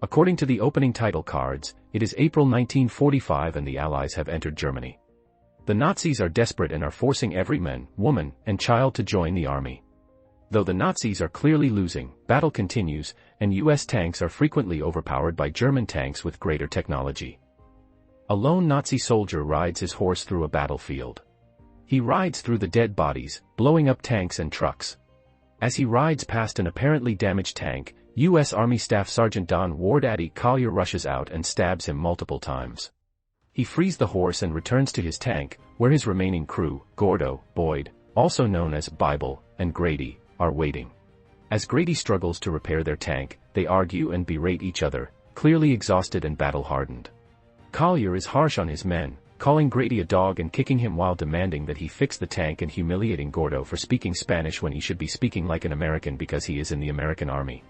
According to the opening title cards, it is April 1945 and the Allies have entered Germany. The Nazis are desperate and are forcing every man, woman, and child to join the army. Though the Nazis are clearly losing, battle continues, and US tanks are frequently overpowered by German tanks with greater technology. A lone Nazi soldier rides his horse through a battlefield. He rides through the dead bodies, blowing up tanks and trucks. As he rides past an apparently damaged tank, U.S. Army Staff Sergeant Don Ward Addy Collier rushes out and stabs him multiple times. He frees the horse and returns to his tank, where his remaining crew, Gordo, Boyd, also known as Bible, and Grady, are waiting. As Grady struggles to repair their tank, they argue and berate each other, clearly exhausted and battle-hardened. Collier is harsh on his men, calling Grady a dog and kicking him while demanding that he fix the tank and humiliating Gordo for speaking Spanish when he should be speaking like an American because he is in the American Army.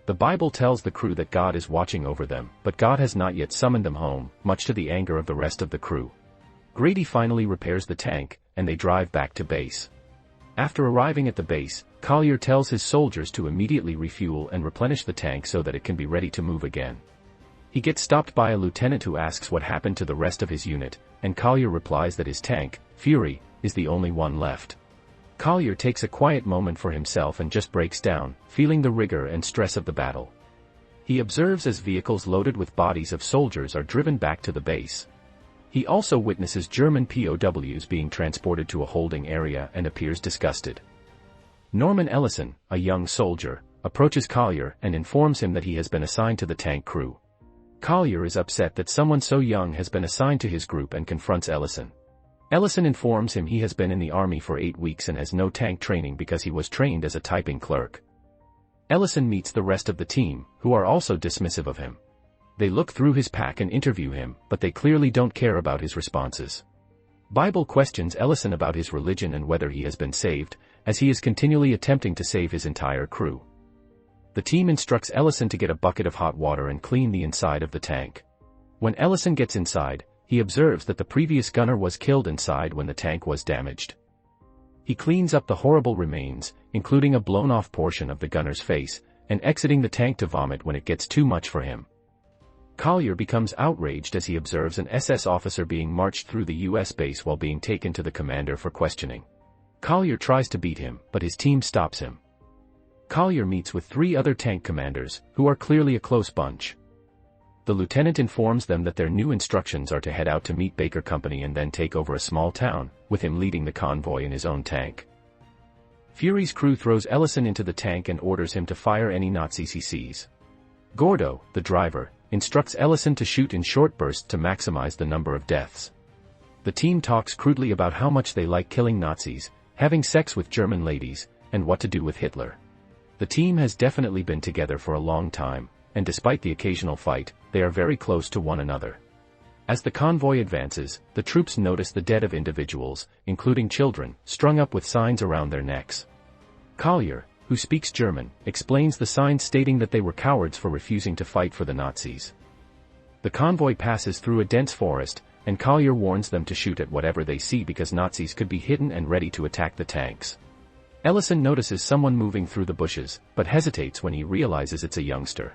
The Bible tells the crew that God is watching over them, but God has not yet summoned them home, much to the anger of the rest of the crew. Grady finally repairs the tank, and they drive back to base. After arriving at the base, Collier tells his soldiers to immediately refuel and replenish the tank so that it can be ready to move again. He gets stopped by a lieutenant who asks what happened to the rest of his unit, and Collier replies that his tank, Fury, is the only one left. Collier takes a quiet moment for himself and just breaks down, feeling the rigor and stress of the battle. He observes as vehicles loaded with bodies of soldiers are driven back to the base. He also witnesses German POWs being transported to a holding area and appears disgusted. Norman Ellison, a young soldier, approaches Collier and informs him that he has been assigned to the tank crew. Collier is upset that someone so young has been assigned to his group and confronts Ellison. Ellison informs him he has been in the army for 8 weeks and has no tank training because he was trained as a typing clerk. Ellison meets the rest of the team, who are also dismissive of him. They look through his pack and interview him, but they clearly don't care about his responses. Bible questions Ellison about his religion and whether he has been saved, as he is continually attempting to save his entire crew. The team instructs Ellison to get a bucket of hot water and clean the inside of the tank. When Ellison gets inside, he observes that the previous gunner was killed inside when the tank was damaged. He cleans up the horrible remains, including a blown-off portion of the gunner's face, and exiting the tank to vomit when it gets too much for him. Collier becomes outraged as he observes an SS officer being marched through the US base while being taken to the commander for questioning. Collier tries to beat him, but his team stops him. Collier meets with 3 other tank commanders, who are clearly a close bunch. The lieutenant informs them that their new instructions are to head out to meet Baker Company and then take over a small town, with him leading the convoy in his own tank. Fury's crew throws Ellison into the tank and orders him to fire any Nazis he sees. Gordo, the driver, instructs Ellison to shoot in short bursts to maximize the number of deaths. The team talks crudely about how much they like killing Nazis, having sex with German ladies, and what to do with Hitler. The team has definitely been together for a long time, and despite the occasional fight, they are very close to one another. As the convoy advances, the troops notice the dead of individuals, including children, strung up with signs around their necks. Collier, who speaks German, explains the signs stating that they were cowards for refusing to fight for the Nazis. The convoy passes through a dense forest, and Collier warns them to shoot at whatever they see because Nazis could be hidden and ready to attack the tanks. Ellison notices someone moving through the bushes, but hesitates when he realizes it's a youngster.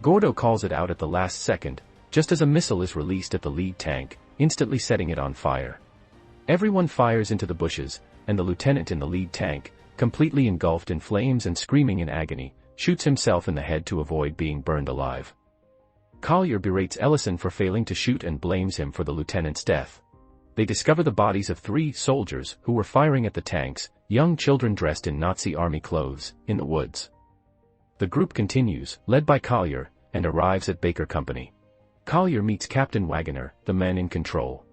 Gordo calls it out at the last second, just as a missile is released at the lead tank, instantly setting it on fire. Everyone fires into the bushes, and the lieutenant in the lead tank, completely engulfed in flames and screaming in agony, shoots himself in the head to avoid being burned alive. Collier berates Ellison for failing to shoot and blames him for the lieutenant's death. They discover the bodies of 3 soldiers who were firing at the tanks, young children dressed in Nazi army clothes, in the woods. The group continues, led by Collier, and arrives at Baker Company. Collier meets Captain Wagoner, the man in control.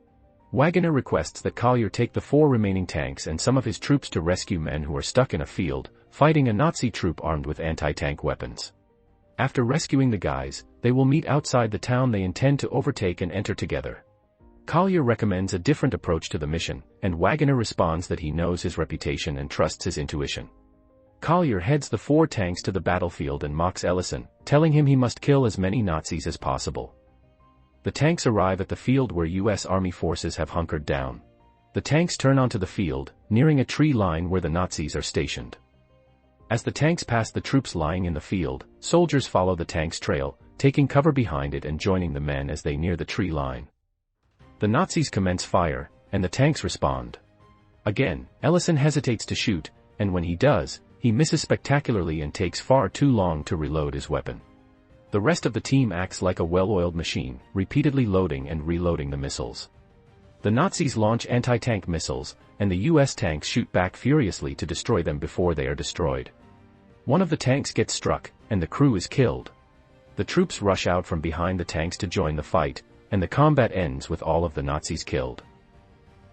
Wagoner requests that Collier take the 4 remaining tanks and some of his troops to rescue men who are stuck in a field, fighting a Nazi troop armed with anti-tank weapons. After rescuing the guys, they will meet outside the town they intend to overtake and enter together. Collier recommends a different approach to the mission, and Wagoner responds that he knows his reputation and trusts his intuition. Collier heads the 4 tanks to the battlefield and mocks Ellison, telling him he must kill as many Nazis as possible. The tanks arrive at the field where U.S. Army forces have hunkered down. The tanks turn onto the field, nearing a tree line where the Nazis are stationed. As the tanks pass the troops lying in the field, soldiers follow the tanks' trail, taking cover behind it and joining the men as they near the tree line. The Nazis commence fire, and the tanks respond. Again, Ellison hesitates to shoot, and when he does, he misses spectacularly and takes far too long to reload his weapon. The rest of the team acts like a well-oiled machine, repeatedly loading and reloading the missiles. The Nazis launch anti-tank missiles, and the US tanks shoot back furiously to destroy them before they are destroyed. One of the tanks gets struck, and the crew is killed. The troops rush out from behind the tanks to join the fight, and the combat ends with all of the Nazis killed.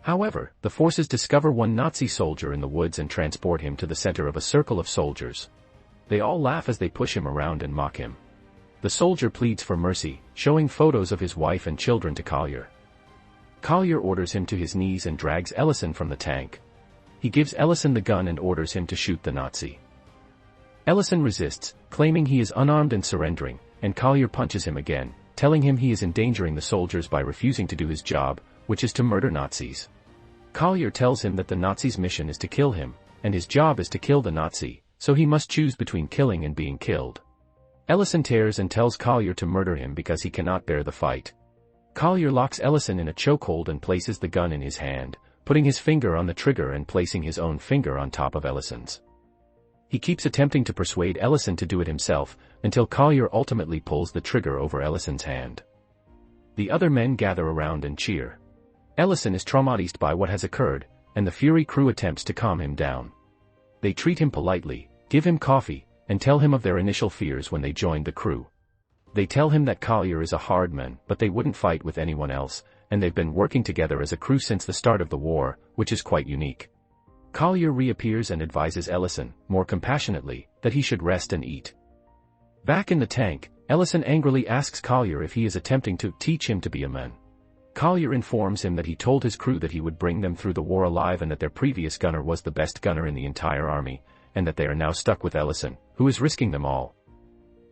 However, the forces discover one Nazi soldier in the woods and transport him to the center of a circle of soldiers. They all laugh as they push him around and mock him. The soldier pleads for mercy, showing photos of his wife and children to Collier. Collier orders him to his knees and drags Ellison from the tank. He gives Ellison the gun and orders him to shoot the Nazi. Ellison resists, claiming he is unarmed and surrendering, and Collier punches him again, telling him he is endangering the soldiers by refusing to do his job, which is to murder Nazis. Collier tells him that the Nazi's mission is to kill him, and his job is to kill the Nazi, so he must choose between killing and being killed. Ellison tears and tells Collier to murder him because he cannot bear the fight. Collier locks Ellison in a chokehold and places the gun in his hand, putting his finger on the trigger and placing his own finger on top of Ellison's. He keeps attempting to persuade Ellison to do it himself, until Collier ultimately pulls the trigger over Ellison's hand. The other men gather around and cheer. Ellison is traumatized by what has occurred, and the Fury crew attempts to calm him down. They treat him politely, give him coffee, and tell him of their initial fears when they joined the crew. They tell him that Collier is a hard man, but they wouldn't fight with anyone else, and they've been working together as a crew since the start of the war, which is quite unique. Collier reappears and advises Ellison, more compassionately, that he should rest and eat. Back in the tank, Ellison angrily asks Collier if he is attempting to teach him to be a man. Collier informs him that he told his crew that he would bring them through the war alive and that their previous gunner was the best gunner in the entire army, and that they are now stuck with Ellison, who is risking them all.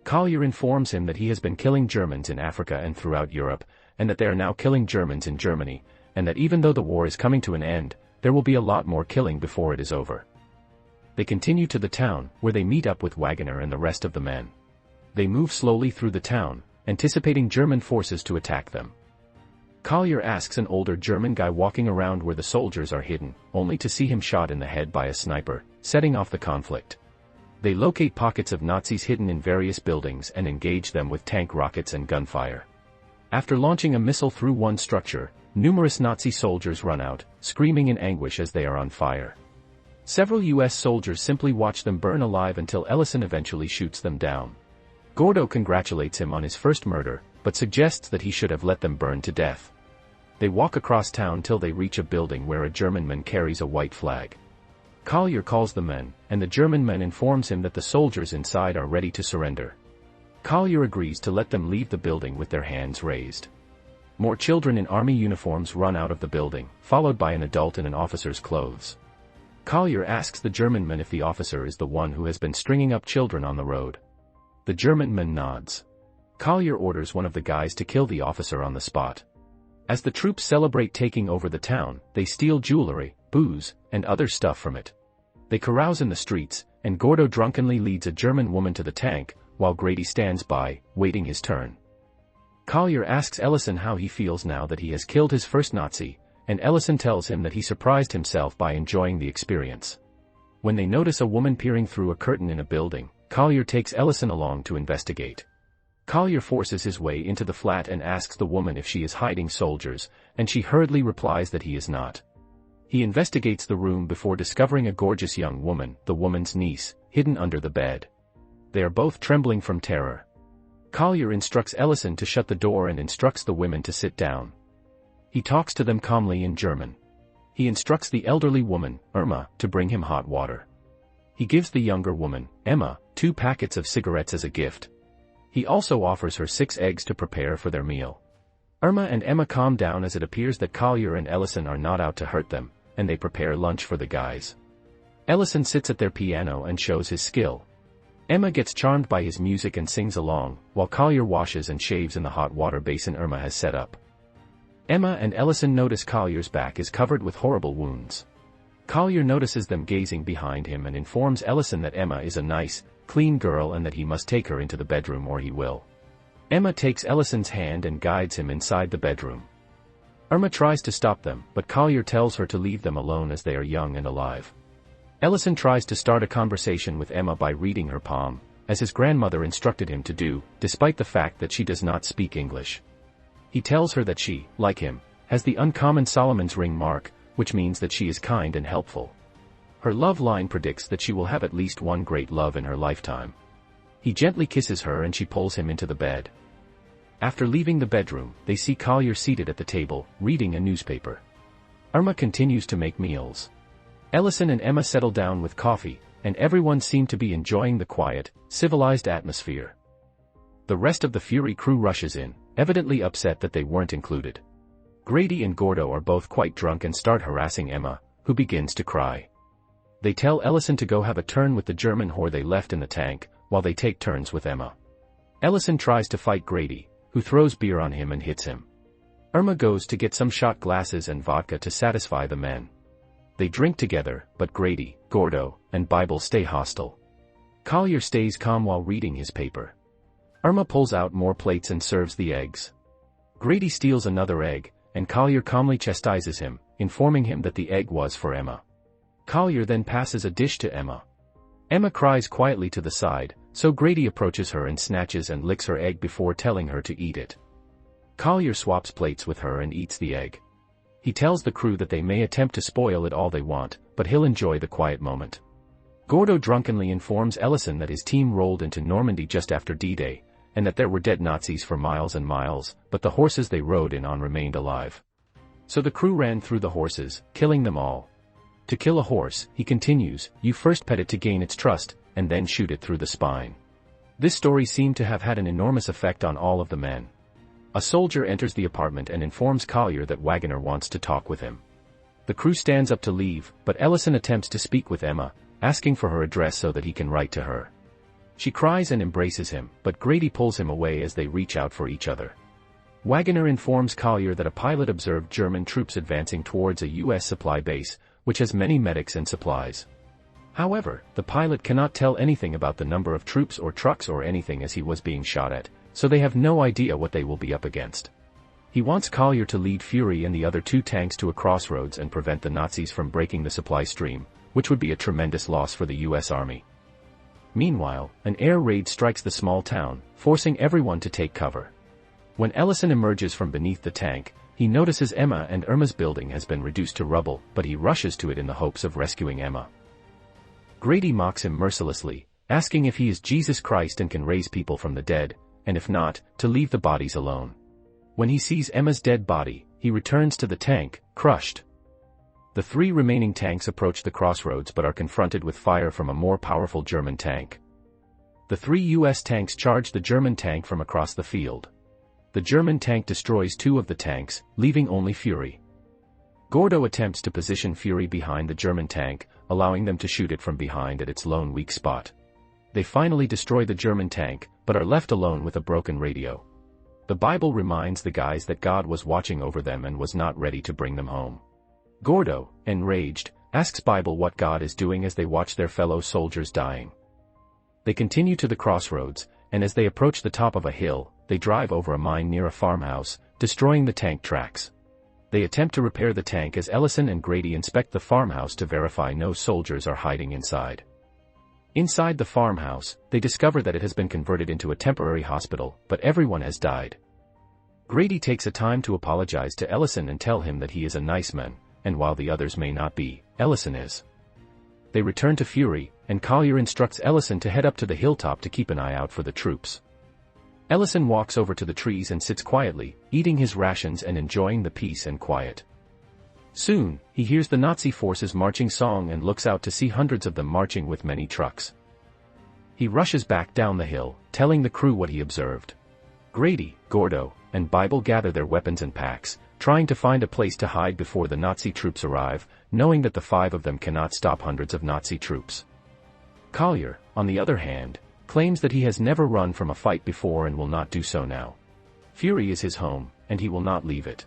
Collier informs him that he has been killing Germans in Africa and throughout Europe, and that they are now killing Germans in Germany, and that even though the war is coming to an end, there will be a lot more killing before it is over. They continue to the town, where they meet up with Wagner and the rest of the men. They move slowly through the town, anticipating German forces to attack them. Collier asks an older German guy walking around where the soldiers are hidden, only to see him shot in the head by a sniper, setting off the conflict. They locate pockets of Nazis hidden in various buildings and engage them with tank rockets and gunfire. After launching a missile through one structure, numerous Nazi soldiers run out, screaming in anguish as they are on fire. Several US soldiers simply watch them burn alive until Ellison eventually shoots them down. Gordo congratulates him on his first murder, but suggests that he should have let them burn to death. They walk across town till they reach a building where a German man carries a white flag. Collier calls the men, and the German man informs him that the soldiers inside are ready to surrender. Collier agrees to let them leave the building with their hands raised. More children in army uniforms run out of the building, followed by an adult in an officer's clothes. Collier asks the German man if the officer is the one who has been stringing up children on the road. The German man nods. Collier orders one of the guys to kill the officer on the spot. As the troops celebrate taking over the town, they steal jewelry, booze, and other stuff from it. They carouse in the streets, and Gordo drunkenly leads a German woman to the tank, while Grady stands by, waiting his turn. Collier asks Ellison how he feels now that he has killed his first Nazi, and Ellison tells him that he surprised himself by enjoying the experience. When they notice a woman peering through a curtain in a building, Collier takes Ellison along to investigate. Collier forces his way into the flat and asks the woman if she is hiding soldiers, and she hurriedly replies that he is not. He investigates the room before discovering a gorgeous young woman, the woman's niece, hidden under the bed. They are both trembling from terror. Collier instructs Ellison to shut the door and instructs the women to sit down. He talks to them calmly in German. He instructs the elderly woman, Irma, to bring him hot water. He gives the younger woman, Emma, 2 packets of cigarettes as a gift. He also offers her 6 eggs to prepare for their meal. Irma and Emma calm down as it appears that Collier and Ellison are not out to hurt them, and they prepare lunch for the guys. Ellison sits at their piano and shows his skill. Emma gets charmed by his music and sings along, while Collier washes and shaves in the hot water basin Irma has set up. Emma and Ellison notice Collier's back is covered with horrible wounds. Collier notices them gazing behind him and informs Ellison that Emma is a nice, clean girl and that he must take her into the bedroom or he will. Emma takes Ellison's hand and guides him inside the bedroom. Irma tries to stop them, but Collier tells her to leave them alone as they are young and alive. Ellison tries to start a conversation with Emma by reading her palm, as his grandmother instructed him to do, despite the fact that she does not speak English. He tells her that she, like him, has the uncommon Solomon's ring mark, which means that she is kind and helpful. Her love line predicts that she will have at least one great love in her lifetime. He gently kisses her and she pulls him into the bed. After leaving the bedroom, they see Collier seated at the table, reading a newspaper. Irma continues to make meals. Ellison and Emma settle down with coffee, and everyone seemed to be enjoying the quiet, civilized atmosphere. The rest of the Fury crew rushes in, evidently upset that they weren't included. Grady and Gordo are both quite drunk and start harassing Emma, who begins to cry. They tell Ellison to go have a turn with the German whore they left in the tank, while they take turns with Emma. Ellison tries to fight Grady, who throws beer on him and hits him. Irma goes to get some shot glasses and vodka to satisfy the men. They drink together, but Grady, Gordo, and Bible stay hostile. Collier stays calm while reading his paper. Irma pulls out more plates and serves the eggs. Grady steals another egg, and Collier calmly chastises him, informing him that the egg was for Emma. Collier then passes a dish to Emma. Emma cries quietly to the side, so Grady approaches her and snatches and licks her egg before telling her to eat it. Collier swaps plates with her and eats the egg. He tells the crew that they may attempt to spoil it all they want, but he'll enjoy the quiet moment. Gordo drunkenly informs Ellison that his team rolled into Normandy just after D-Day, and that there were dead Nazis for miles and miles, but the horses they rode in on remained alive. So the crew ran through the horses, killing them all. To kill a horse, he continues, you first pet it to gain its trust, and then shoot it through the spine. This story seemed to have had an enormous effect on all of the men. A soldier enters the apartment and informs Collier that Wagoner wants to talk with him. The crew stands up to leave, but Ellison attempts to speak with Emma, asking for her address so that he can write to her. She cries and embraces him, but Grady pulls him away as they reach out for each other. Wagoner informs Collier that a pilot observed German troops advancing towards a U.S. supply base, which has many medics and supplies. However, the pilot cannot tell anything about the number of troops or trucks or anything as he was being shot at, so they have no idea what they will be up against. He wants Collier to lead Fury and the other two tanks to a crossroads and prevent the Nazis from breaking the supply stream, which would be a tremendous loss for the U.S. Army. Meanwhile, an air raid strikes the small town, forcing everyone to take cover. When Ellison emerges from beneath the tank, he notices Emma and Irma's building has been reduced to rubble, but he rushes to it in the hopes of rescuing Emma. Grady mocks him mercilessly, asking if he is Jesus Christ and can raise people from the dead, and if not, to leave the bodies alone. When he sees Emma's dead body, he returns to the tank, crushed. The three remaining tanks approach the crossroads but are confronted with fire from a more powerful German tank. The three U.S. tanks charge the German tank from across the field. The German tank destroys two of the tanks, leaving only Fury. Gordo attempts to position Fury behind the German tank, allowing them to shoot it from behind at its lone weak spot. They finally destroy the German tank, but are left alone with a broken radio. The Bible reminds the guys that God was watching over them and was not ready to bring them home. Gordo, enraged, asks Bible what God is doing as they watch their fellow soldiers dying. They continue to the crossroads, and as they approach the top of a hill, they drive over a mine near a farmhouse, destroying the tank tracks. They attempt to repair the tank as Ellison and Grady inspect the farmhouse to verify no soldiers are hiding inside. Inside the farmhouse, they discover that it has been converted into a temporary hospital, but everyone has died. Grady takes a time to apologize to Ellison and tell him that he is a nice man, and while the others may not be, Ellison is. They return to Fury, and Collier instructs Ellison to head up to the hilltop to keep an eye out for the troops. Ellison walks over to the trees and sits quietly, eating his rations and enjoying the peace and quiet. Soon, he hears the Nazi forces marching song and looks out to see hundreds of them marching with many trucks. He rushes back down the hill, telling the crew what he observed. Grady, Gordo, and Bible gather their weapons and packs, trying to find a place to hide before the Nazi troops arrive, knowing that the five of them cannot stop hundreds of Nazi troops. Collier, on the other hand, claims that he has never run from a fight before and will not do so now. Fury is his home, and he will not leave it.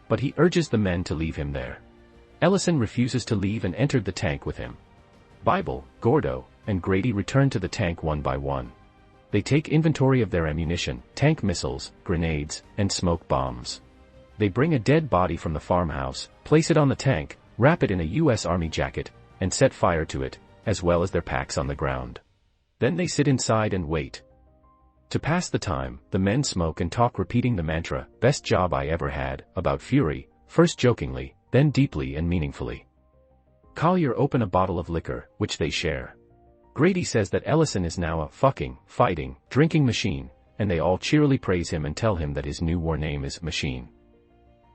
But he urges the men to leave him there. Ellison refuses to leave and entered the tank with him. Bible, Gordo, and Grady return to the tank one by one. They take inventory of their ammunition, tank missiles, grenades, and smoke bombs. They bring a dead body from the farmhouse, place it on the tank, wrap it in a U.S. Army jacket, and set fire to it, as well as their packs on the ground. Then they sit inside and wait. To pass the time, the men smoke and talk, repeating the mantra, "Best job I ever had," about Fury, first jokingly, then deeply and meaningfully. Collier open a bottle of liquor, which they share. Grady says that Ellison is now a fucking, fighting, drinking machine, and they all cheerily praise him and tell him that his new war name is Machine.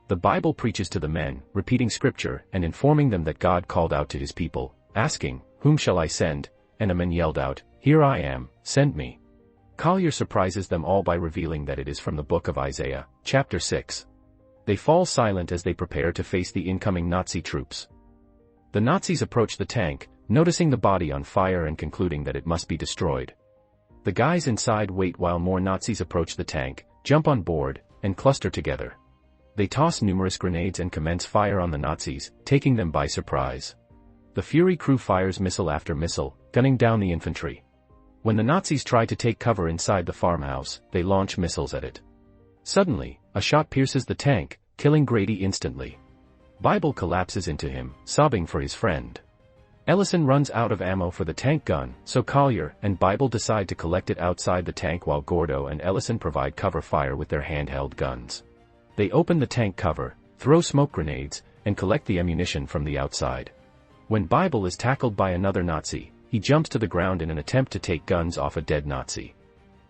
The Bible preaches to the men, repeating scripture and informing them that God called out to his people, asking, "Whom shall I send?" And a man yelled out, "Here I am, send me." Collier surprises them all by revealing that it is from the book of Isaiah, chapter 6. They fall silent as they prepare to face the incoming Nazi troops. The Nazis approach the tank, noticing the body on fire and concluding that it must be destroyed. The guys inside wait while more Nazis approach the tank, jump on board, and cluster together. They toss numerous grenades and commence fire on the Nazis, taking them by surprise. The Fury crew fires missile after missile, gunning down the infantry. When the Nazis try to take cover inside the farmhouse, they launch missiles at it. Suddenly, a shot pierces the tank, killing Grady instantly. Bible collapses into him, sobbing for his friend. Ellison runs out of ammo for the tank gun, so Collier and Bible decide to collect it outside the tank while Gordo and Ellison provide cover fire with their handheld guns. They open the tank cover, throw smoke grenades, and collect the ammunition from the outside. When Bible is tackled by another Nazi, he jumps to the ground in an attempt to take guns off a dead Nazi.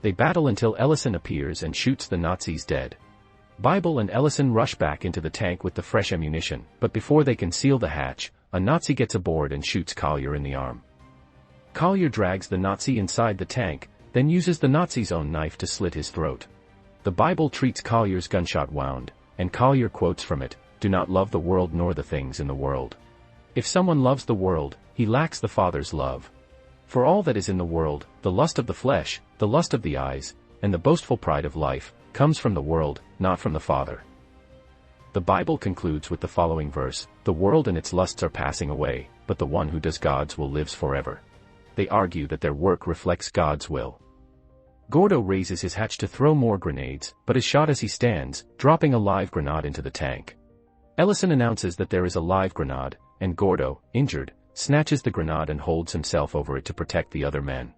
They battle until Ellison appears and shoots the Nazis dead. Bible and Ellison rush back into the tank with the fresh ammunition, but before they can seal the hatch, a Nazi gets aboard and shoots Collier in the arm. Collier drags the Nazi inside the tank, then uses the Nazi's own knife to slit his throat. The Bible treats Collier's gunshot wound, and Collier quotes from it, "Do not love the world nor the things in the world. If someone loves the world, he lacks the Father's love. For all that is in the world, the lust of the flesh, the lust of the eyes, and the boastful pride of life, comes from the world, not from the Father." The Bible concludes with the following verse, "The world and its lusts are passing away, but the one who does God's will lives forever." They argue that their work reflects God's will. Gordo raises his hatch to throw more grenades, but is shot as he stands, dropping a live grenade into the tank. Ellison announces that there is a live grenade, and Gordo, injured, snatches the grenade and holds himself over it to protect the other men.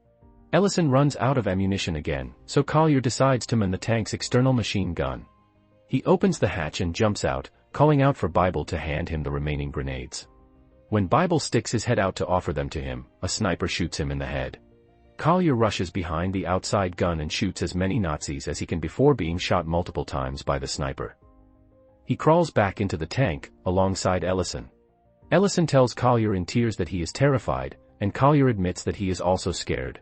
Ellison runs out of ammunition again, so Collier decides to man the tank's external machine gun. He opens the hatch and jumps out, calling out for Bible to hand him the remaining grenades. When Bible sticks his head out to offer them to him, a sniper shoots him in the head. Collier rushes behind the outside gun and shoots as many Nazis as he can before being shot multiple times by the sniper. He crawls back into the tank, alongside Ellison. Ellison tells Collier in tears that he is terrified, and Collier admits that he is also scared.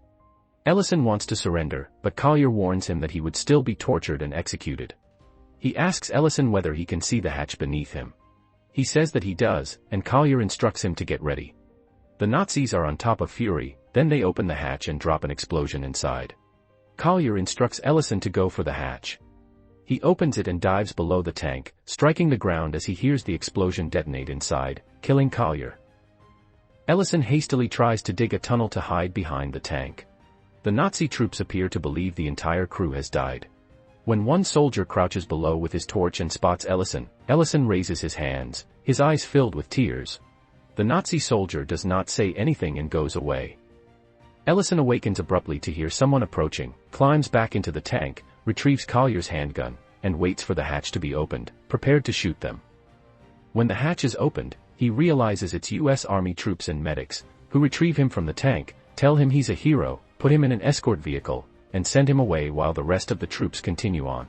Ellison wants to surrender, but Collier warns him that he would still be tortured and executed. He asks Ellison whether he can see the hatch beneath him. He says that he does, and Collier instructs him to get ready. The Nazis are on top of Fury, then they open the hatch and drop an explosion inside. Collier instructs Ellison to go for the hatch. He opens it and dives below the tank, striking the ground as he hears the explosion detonate inside, killing Collier. Ellison hastily tries to dig a tunnel to hide behind the tank. The Nazi troops appear to believe the entire crew has died. When one soldier crouches below with his torch and spots Ellison, Ellison raises his hands, his eyes filled with tears. The Nazi soldier does not say anything and goes away. Ellison awakens abruptly to hear someone approaching, climbs back into the tank, retrieves Collier's handgun, and waits for the hatch to be opened, prepared to shoot them. When the hatch is opened, he realizes it's U.S. Army troops and medics, who retrieve him from the tank, tell him he's a hero, put him in an escort vehicle, and send him away while the rest of the troops continue on.